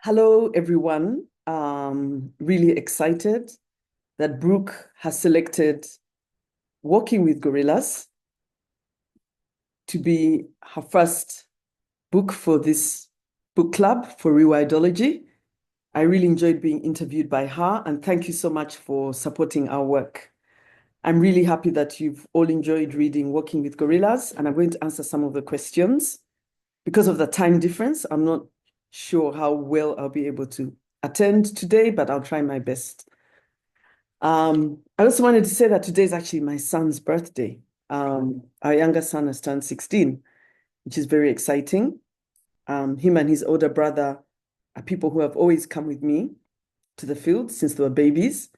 Hello, everyone. Really excited that Brooke has selected Walking with Gorillas to be her first book for this book club for Rewildology. I really enjoyed being interviewed by her, and thank you so much for supporting our work. I'm really happy that you've all enjoyed reading Walking with Gorillas, and I'm going to answer some of the questions. Because of the time difference, I'm not sure how well I'll be able to attend today, but I'll try my best. I also wanted to say that today is actually my son's birthday. Our younger son has turned 16, which is very exciting. Him and his older brother are people who have always come with me to the field since they were babies.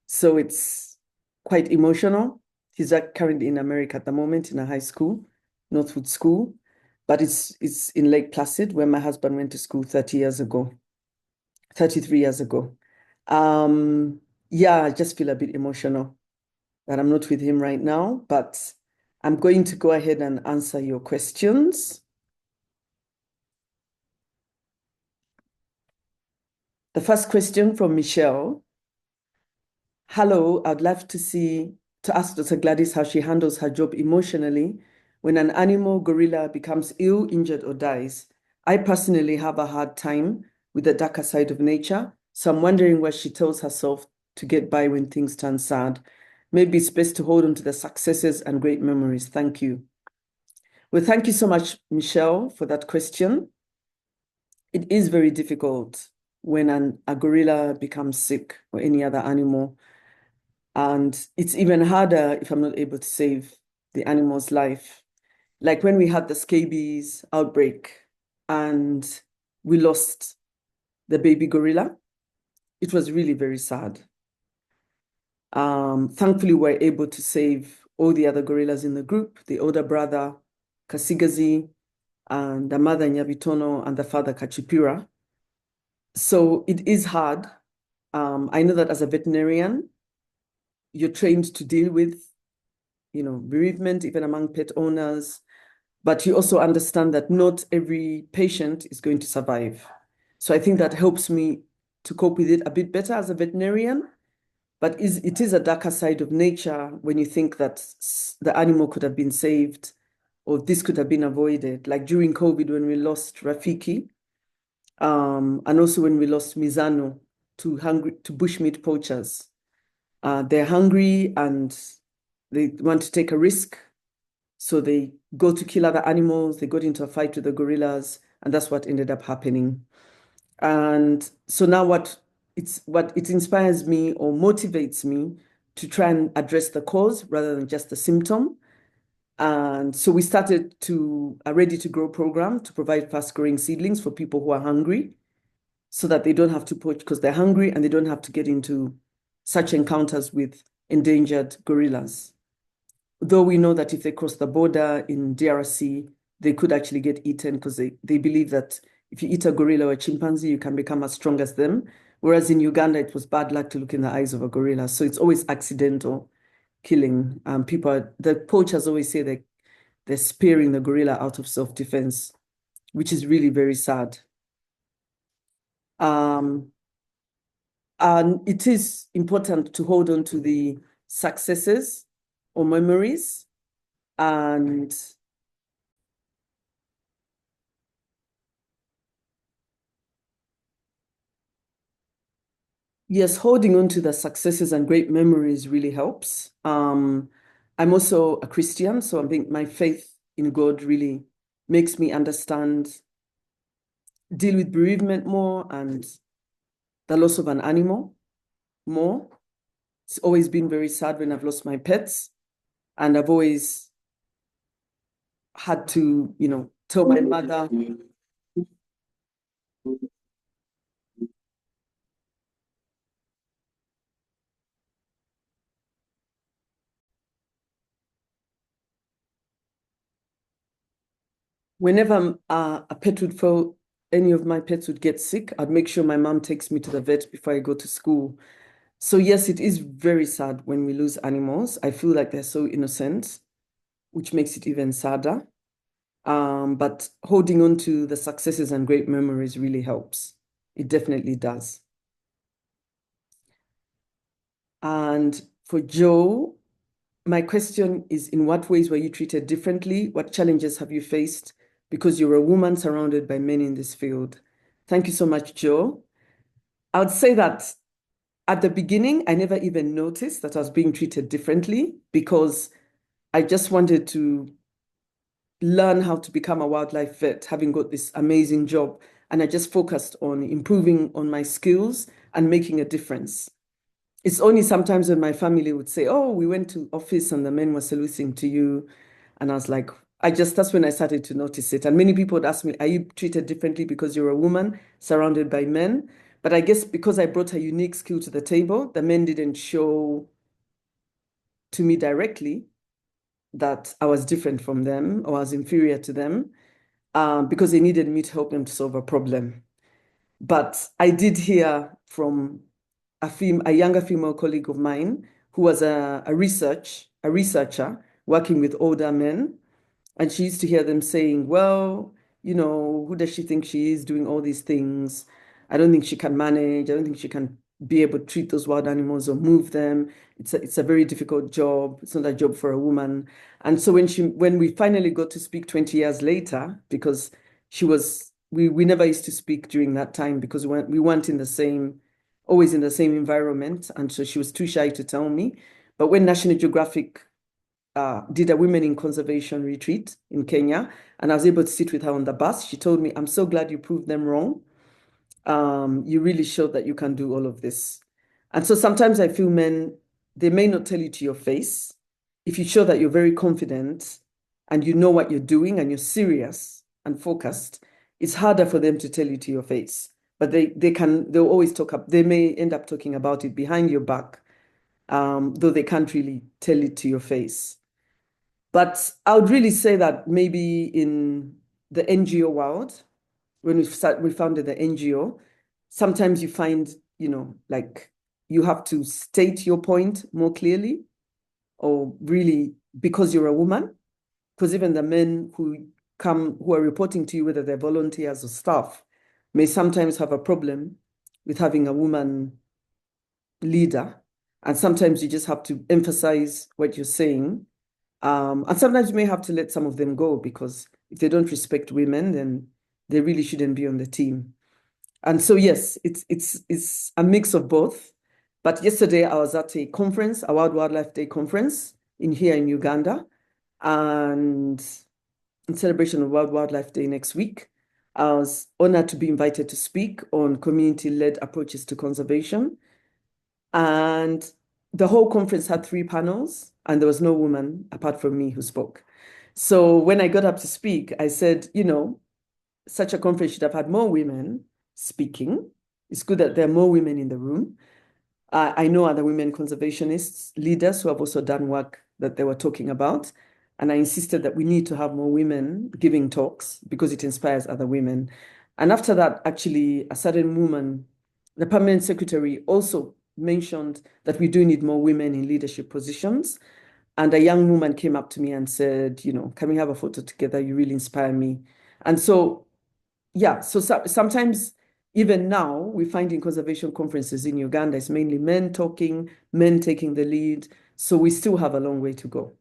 So it's quite emotional. He's currently in America at the moment in a high school, Northwood School, but it's in Lake Placid where my husband went to school 30 years ago, 33 years ago. Yeah, I just feel a bit emotional that I'm not with him right now, but I'm going to go ahead and answer your questions. The first question from Michelle. Hello, I'd love to ask Dr. Gladys how she handles her job emotionally when an animal gorilla becomes ill, injured, or dies. I personally have a hard time with the darker side of nature, so I'm wondering what she tells herself to get by when things turn sad. Maybe it's best to hold on to the successes and great memories. Thank you. Well, thank you so much, Michelle, for that question. It is very difficult when a gorilla becomes sick or any other animal. And it's even harder if I'm not able to save the animal's life. Like when we had the scabies outbreak and we lost the baby gorilla, it was really very sad. Thankfully, we were able to save all the other gorillas in the group, the older brother, Kasigazi, and the mother, Nyabitono, and the father, Kachipira. So it is hard. I know that as a veterinarian, you're trained to deal with, bereavement, even among pet owners, but you also understand that not every patient is going to survive. So I think that helps me to cope with it a bit better as a veterinarian. But it is a darker side of nature when you think that the animal could have been saved or this could have been avoided. Like during COVID when we lost Rafiki, and also when we lost Mizano to bushmeat poachers. They're hungry and they want to take a risk. So they go to kill other animals. They got into a fight with the gorillas, and that's what ended up happening. And so now what it inspires me or motivates me to try and address the cause rather than just the symptom. And so we started a ready to grow program to provide fast growing seedlings for people who are hungry so that they don't have to poach because they're hungry and they don't have to get into such encounters with endangered gorillas. Though we know that if they cross the border in DRC, they could actually get eaten because they believe that if you eat a gorilla or a chimpanzee, you can become as strong as them. Whereas in Uganda, it was bad luck to look in the eyes of a gorilla. So it's always accidental killing. The poachers always say they're spearing the gorilla out of self-defense, which is really very sad. Um, and it is important to hold on to the successes or memories and yes, holding on to the successes and great memories really helps. I'm also a Christian, so I think my faith in God really makes me understand, deal with bereavement more and the loss of an animal more. It's always been very sad when I've lost my pets, and I've always had to, tell my mother. Whenever a pet would fall, any of my pets would get sick, I'd make sure my mom takes me to the vet before I go to school. So yes, it is very sad when we lose animals. I feel like they're so innocent, which makes it even sadder. But holding on to the successes and great memories really helps. It definitely does. And for Joe, my question is, in what ways were you treated differently? What challenges have you faced because you're a woman surrounded by men in this field? Thank you so much, Joe. I would say that at the beginning, I never even noticed that I was being treated differently because I just wanted to learn how to become a wildlife vet, having got this amazing job. And I just focused on improving on my skills and making a difference. It's only sometimes when my family would say, "Oh, we went to office and the men were saluting to you." And I was like, that's when I started to notice it. And many people would ask me, "Are you treated differently because you're a woman surrounded by men?" But I guess because I brought a unique skill to the table, the men didn't show to me directly that I was different from them or I was inferior to them, because they needed me to help them to solve a problem. But I did hear from a younger female colleague of mine who was a researcher working with older men. And she used to hear them saying, well, who does she think she is doing all these things? I don't think she can manage. I don't think she can be able to treat those wild animals or move them. It's a very difficult job. It's not a job for a woman. And so when we finally got to speak 20 years later, because we never used to speak during that time because we weren't always in the same environment. And so she was too shy to tell me. But when National Geographic did a women in conservation retreat in Kenya, and I was able to sit with her on the bus. She told me, "I'm so glad you proved them wrong. You really showed that you can do all of this." And so sometimes I feel men, they may not tell you to your face. If you show that you're very confident and you know what you're doing and you're serious and focused, it's harder for them to tell you to your face. But they'll always they may end up talking about it behind your back, though they can't really tell it to your face. But I would really say that maybe in the NGO world, when we founded the NGO, sometimes you find, like you have to state your point more clearly, or really because you're a woman, because even the men who are reporting to you, whether they're volunteers or staff, may sometimes have a problem with having a woman leader. And sometimes you just have to emphasize what you're saying, and sometimes you may have to let some of them go because if they don't respect women, then they really shouldn't be on the team. And so, yes, it's a mix of both. But yesterday I was at a conference, a World Wildlife Day conference here in Uganda, and in celebration of World Wildlife Day next week, I was honored to be invited to speak on community-led approaches to conservation. And the whole conference had 3 panels, and there was no woman apart from me who spoke. So when I got up to speak, I said, such a conference should have had more women speaking. It's good that there are more women in the room. I know other women conservationists, leaders who have also done work that they were talking about. And I insisted that we need to have more women giving talks because it inspires other women. And after that, actually, a certain woman, the permanent secretary, also mentioned that we do need more women in leadership positions. And a young woman came up to me and said, can we have a photo together? You really inspire me. And so, yeah, sometimes even now we find in conservation conferences in Uganda, it's mainly men talking, men taking the lead. So we still have a long way to go.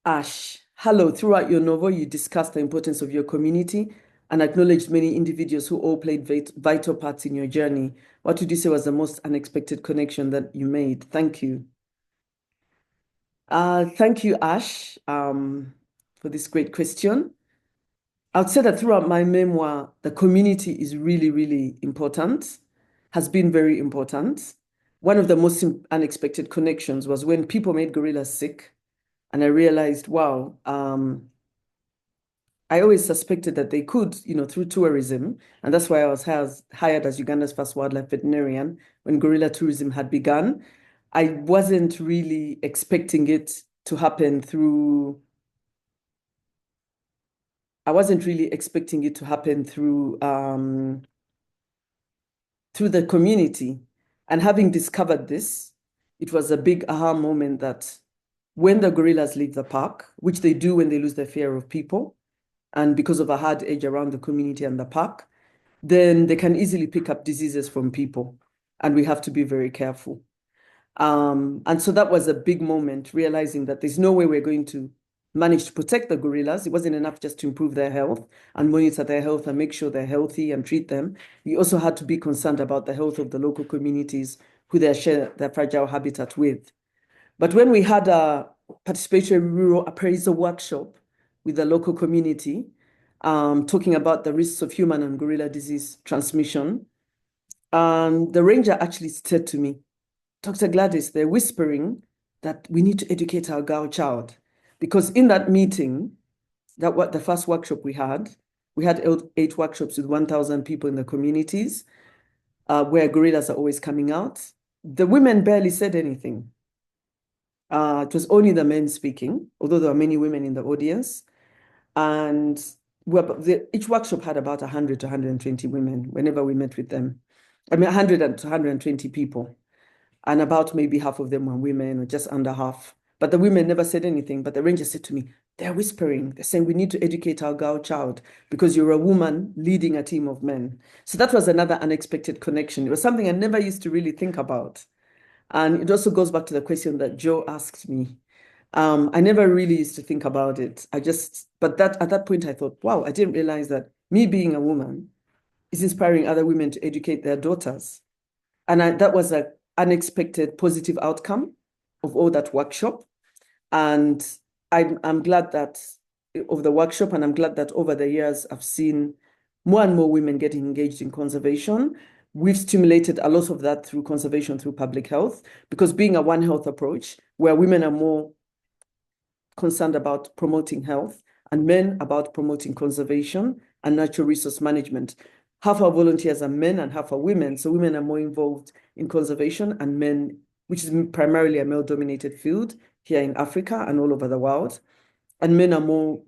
Ash, hello. Throughout your novel, you discussed the importance of your community and acknowledged many individuals who all played vital parts in your journey. What would you say was the most unexpected connection that you made? Thank you. Thank you, Ash, for this great question. I would say that throughout my memoir, the community is really, really important, has been very important. One of the most unexpected connections was when people made gorillas sick, and I realized, wow, I always suspected that they could, through tourism, and that's why I was hired as Uganda's first wildlife veterinarian when gorilla tourism had begun. I wasn't really expecting it to happen through I wasn't really expecting it to happen through the community. And having discovered this, it was a big aha moment that when the gorillas leave the park, which they do when they lose their fear of people, and because of a hard edge around the community and the park, then they can easily pick up diseases from people. And we have to be very careful. And so that was a big moment, realizing that there's no way we're going to manage to protect the gorillas. It wasn't enough just to improve their health and monitor their health and make sure they're healthy and treat them. We also had to be concerned about the health of the local communities who they share their fragile habitat with. But when we had a participatory rural appraisal workshop with the local community, talking about the risks of human and gorilla disease transmission, the ranger actually said to me, Dr. Gladys, they're whispering that we need to educate our girl child. Because in that meeting, the first workshop we had 8 workshops with 1,000 people in the communities, where gorillas are always coming out. The women barely said anything. It was only the men speaking, although there were many women in the audience. And each workshop had about 100 to 120 women whenever we met with them. I mean, 100 to 120 people. And about maybe half of them were women, or just under half. But the women never said anything. But the ranger said to me, they're whispering. They're saying we need to educate our girl child because you're a woman leading a team of men. So that was another unexpected connection. It was something I never used to really think about. And it also goes back to the question that Joe asked me. I never really used to think about it. But at that point I thought, wow, I didn't realize that me being a woman is inspiring other women to educate their daughters. And that was an unexpected positive outcome of all that workshop. And I'm glad that of the workshop, and I'm glad that over the years I've seen more and more women getting engaged in conservation. We've stimulated a lot of that through conservation, through public health, because being a One Health approach, where women are more concerned about promoting health and men about promoting conservation and natural resource management. Half our volunteers are men and half are women. So women are more involved in conservation, and men, which is primarily a male-dominated field here in Africa and all over the world. And men are more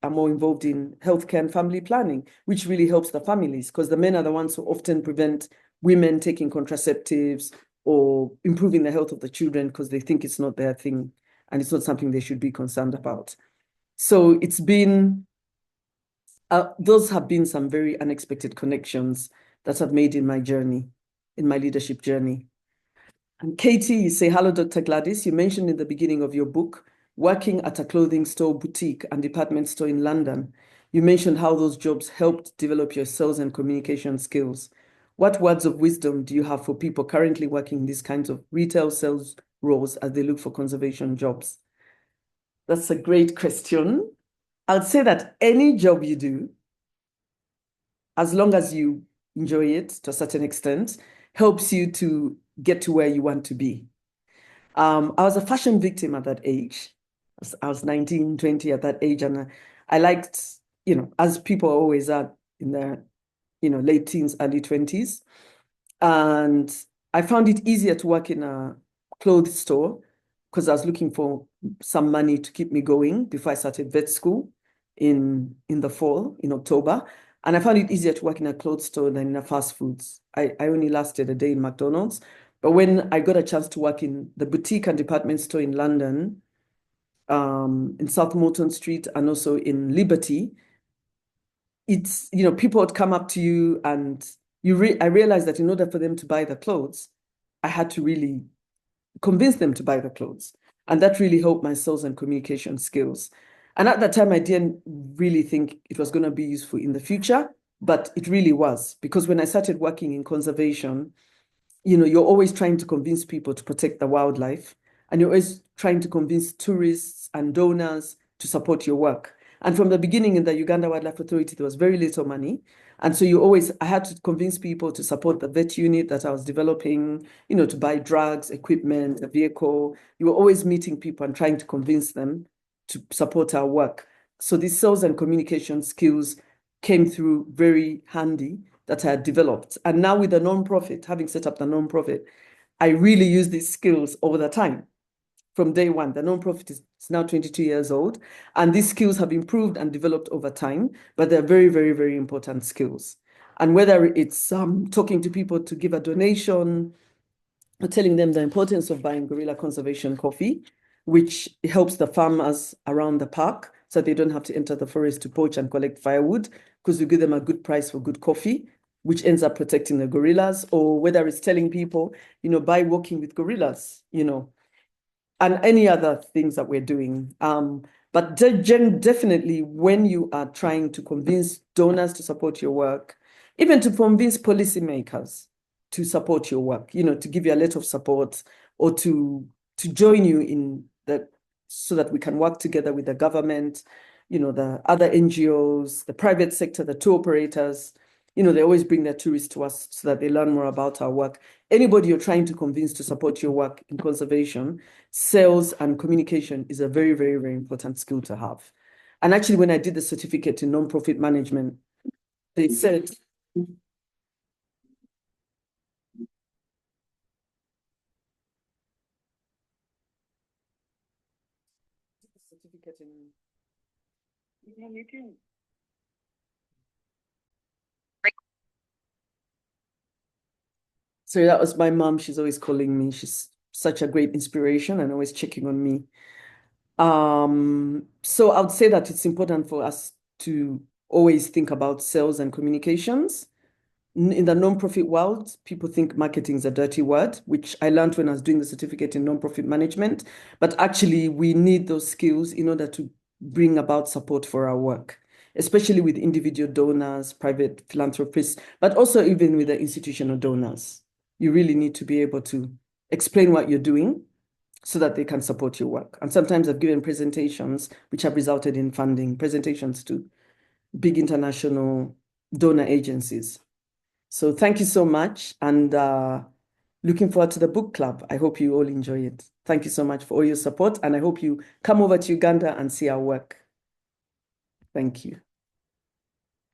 involved in healthcare and family planning, which really helps the families, because the men are the ones who often prevent women taking contraceptives or improving the health of the children because they think it's not their thing and it's not something they should be concerned about. So it's been, those have been some very unexpected connections that I've made in my journey, in my leadership journey. And Katie, you say, hello, Dr. Gladys. You mentioned in the beginning of your book, working at a clothing store, boutique, and department store in London. You mentioned how those jobs helped develop your sales and communication skills. What words of wisdom do you have for people currently working in these kinds of retail sales roles as they look for conservation jobs? That's a great question. I'd say that any job you do, as long as you enjoy it to a certain extent, helps you to get to where you want to be. I was a fashion victim at that age. I was 19, 20 at that age, and I liked, as people always are in their, late teens, early 20s. And I found it easier to work in a clothes store because I was looking for some money to keep me going before I started vet school in the fall, in October. And I found it easier to work in a clothes store than in a fast foods. I only lasted a day in McDonald's. But when I got a chance to work in the boutique and department store in London, in South Molton Street and also in Liberty, it's, people would come up to you and I realized that in order for them to buy the clothes, I had to really convince them to buy the clothes. And that really helped my sales and communication skills. And at that time, I didn't really think it was going to be useful in the future, but it really was. Because when I started working in conservation, you're always trying to convince people to protect the wildlife, and you're always trying to convince tourists and donors to support your work. And from the beginning in the Uganda Wildlife Authority, there was very little money. And so I had to convince people to support the vet unit that I was developing, to buy drugs, equipment, a vehicle. You were always meeting people and trying to convince them to support our work. So these sales and communication skills came through very handy that I had developed. And now with the nonprofit, having set up the nonprofit, I really use these skills all the time. From day one, the nonprofit is now 22 years old, and these skills have improved and developed over time, but they're very, very, very important skills. And whether it's talking to people to give a donation, or telling them the importance of buying gorilla conservation coffee, which helps the farmers around the park so they don't have to enter the forest to poach and collect firewood, because we give them a good price for good coffee, which ends up protecting the gorillas, or whether it's telling people, buy walking with gorillas, and any other things that we're doing. But definitely when you are trying to convince donors to support your work, even to convince policymakers to support your work, to give you a letter of support, or to join you in that, so that we can work together with the government, the other NGOs, the private sector, the tour operators. They always bring their tourists to us so that they learn more about our work. Anybody you're trying to convince to support your work in conservation, sales and communication is a very, very, very important skill to have. And actually, when I did the certificate in nonprofit management, they said, certificate in so that was my mom. She's always calling me. She's such a great inspiration and always checking on me. So I would say that it's important for us to always think about sales and communications. In the nonprofit world, people think marketing is a dirty word, which I learned when I was doing the certificate in nonprofit management. But actually, we need those skills in order to bring about support for our work, especially with individual donors, private philanthropists, but also even with the institutional donors. You really need to be able to explain what you're doing so that they can support your work. And sometimes I've given presentations which have resulted in funding, presentations to big international donor agencies. So thank you so much, and looking forward to the book club. I hope you all enjoy it. Thank you so much for all your support, and I hope you come over to Uganda and see our work. Thank you.